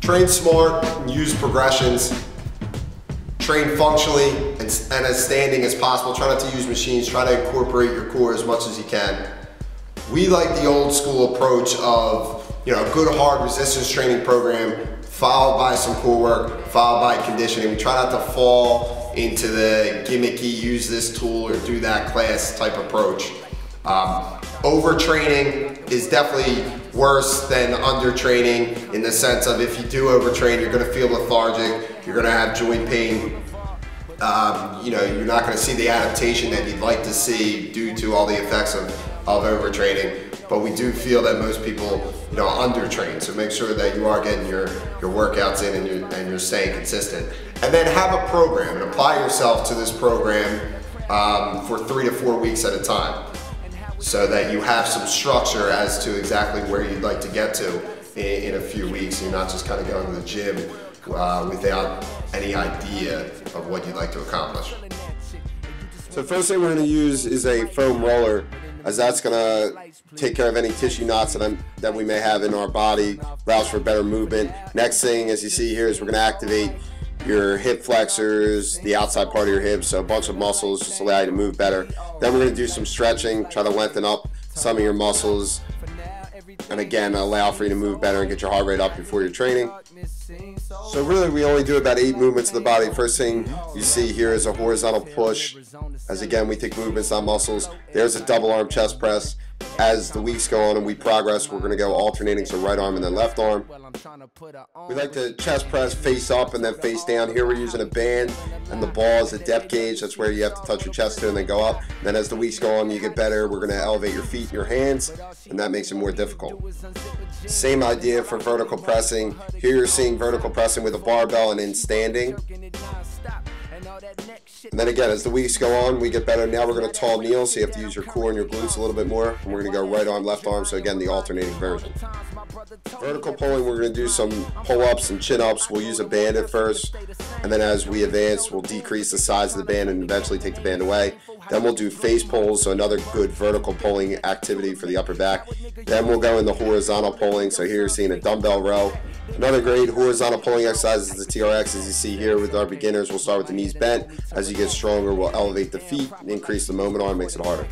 Train smart, use progressions. Train functionally and as standing as possible. Try not to use machines. Try to incorporate your core as much as you can. We like the old school approach of a good hard resistance training program followed by some core work, followed by conditioning. We try not to fall into the gimmicky, use this tool or do that class type approach. Overtraining is definitely worse than undertraining in the sense of if you do overtrain, you're gonna feel lethargic, you're gonna have joint pain. You're not gonna see the adaptation that you'd like to see due to all the effects of overtraining. But we do feel that most people, undertrain. So make sure that you are getting your workouts in and you're staying consistent. And then have a program and apply yourself to this program for 3 to 4 weeks at a time, so that you have some structure as to exactly where you'd like to get to in a few weeks. You're not just kind of going to the gym without any idea of what you'd like to accomplish. So first thing we're going to use is a foam roller, as that's going to take care of any tissue knots that we may have in our body, allows for better movement. Next thing, as you see here, is we're going to activate your hip flexors, the outside part of your hips, so a bunch of muscles, just allow you to move better. Then we're going to do some stretching, try to lengthen up some of your muscles, and again, allow for you to move better and get your heart rate up before you're training. So really, we only do about 8 movements of the body. First thing you see here is a horizontal push, as again, we take movements, not muscles. There's a double arm chest press. As the weeks go on and we progress, we're going to go alternating, so right arm and then left arm. We like to chest press face up and then face down. Here we're using a band, and the ball is a depth gauge. That's where you have to touch your chest to and then go up. And then as the weeks go on, you get better. We're going to elevate your feet and your hands, and that makes it more difficult. Same idea for vertical pressing. Here you're seeing vertical pressing with a barbell and in standing. And then again, as the weeks go on, we get better. Now we're going to tall kneel, so you have to use your core and your glutes a little bit more. And we're going to go right arm, left arm, so again, the alternating version. Vertical pulling, we're going to do some pull-ups and chin-ups. We'll use a band at first, and then as we advance, we'll decrease the size of the band and eventually take the band away. Then we'll do face pulls, so another good vertical pulling activity for the upper back. Then we'll go into horizontal pulling, so here you're seeing a dumbbell row. Another great horizontal pulling exercise is the TRX, as you see here with our beginners. We'll start with the knees bent. As you get stronger, we'll elevate the feet, increase the moment arm, makes it harder.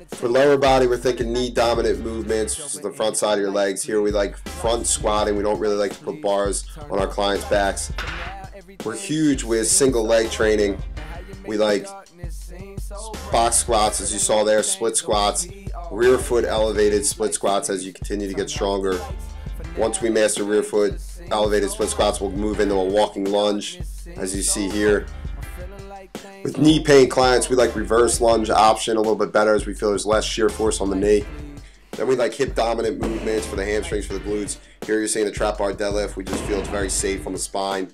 For lower body, we're thinking knee dominant movements, which is the front side of your legs. Here we like front squatting. We don't really like to put bars on our clients' backs. We're huge with single leg training. We like box squats, as you saw there, split squats, rear foot elevated split squats as you continue to get stronger. Once we master rear foot elevated split squats, we'll move into a walking lunge, as you see here. With knee pain clients, we like reverse lunge option a little bit better, as we feel there's less shear force on the knee. Then we like hip dominant movements for the hamstrings, for the glutes. Here you're seeing a trap bar deadlift. We just feel it's very safe on the spine.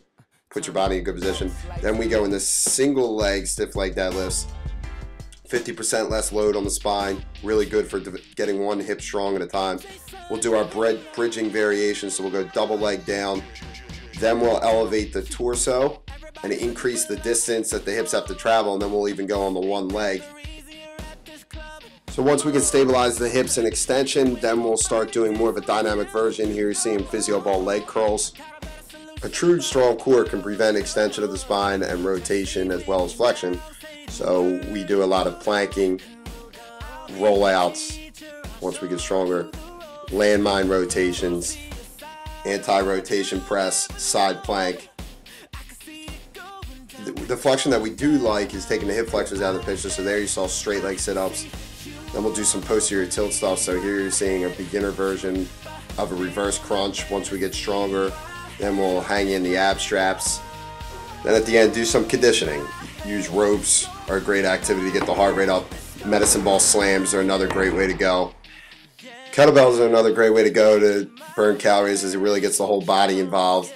Put your body in a good position. Then we go into single leg stiff leg deadlifts. 50% less load on the spine, really good for getting one hip strong at a time. We'll do our bridging variation, so we'll go double leg down, then we'll elevate the torso and increase the distance that the hips have to travel, and then we'll even go on the one leg. So once we can stabilize the hips and extension, then we'll start doing more of a dynamic version. Here you're seeing physio ball leg curls. A true strong core can prevent extension of the spine and rotation as well as flexion. So we do a lot of planking, rollouts, once we get stronger, landmine rotations, anti-rotation press, side plank. The flexion that we do like is taking the hip flexors out of the picture. So there you saw straight leg sit-ups. Then we'll do some posterior tilt stuff. So here you're seeing a beginner version of a reverse crunch. Once we get stronger, then we'll hang in the ab straps. Then at the end, do some conditioning. Use ropes are a great activity to get the heart rate up. Medicine ball slams are another great way to go. Kettlebells are another great way to go to burn calories, as it really gets the whole body involved.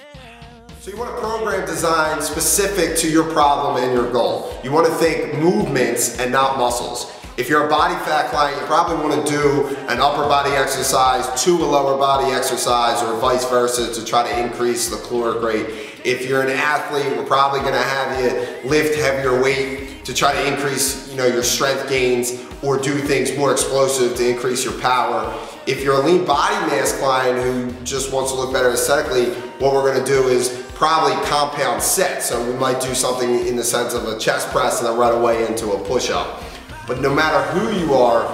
So you want a program designed specific to your problem and your goal. You want to think movements and not muscles. If you're a body fat client, you probably want to do an upper body exercise to a lower body exercise, or vice versa, to try to increase the caloric rate. If you're an athlete, we're probably going to have you lift heavier weight to try to increase, your strength gains, or do things more explosive to increase your power. If you're a lean body mass client who just wants to look better aesthetically, what we're gonna do is probably compound set. So we might do something in the sense of a chest press and then right away into a push-up. But no matter who you are,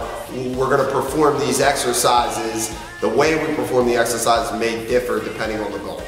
we're gonna perform these exercises. The way we perform the exercises may differ depending on the goal.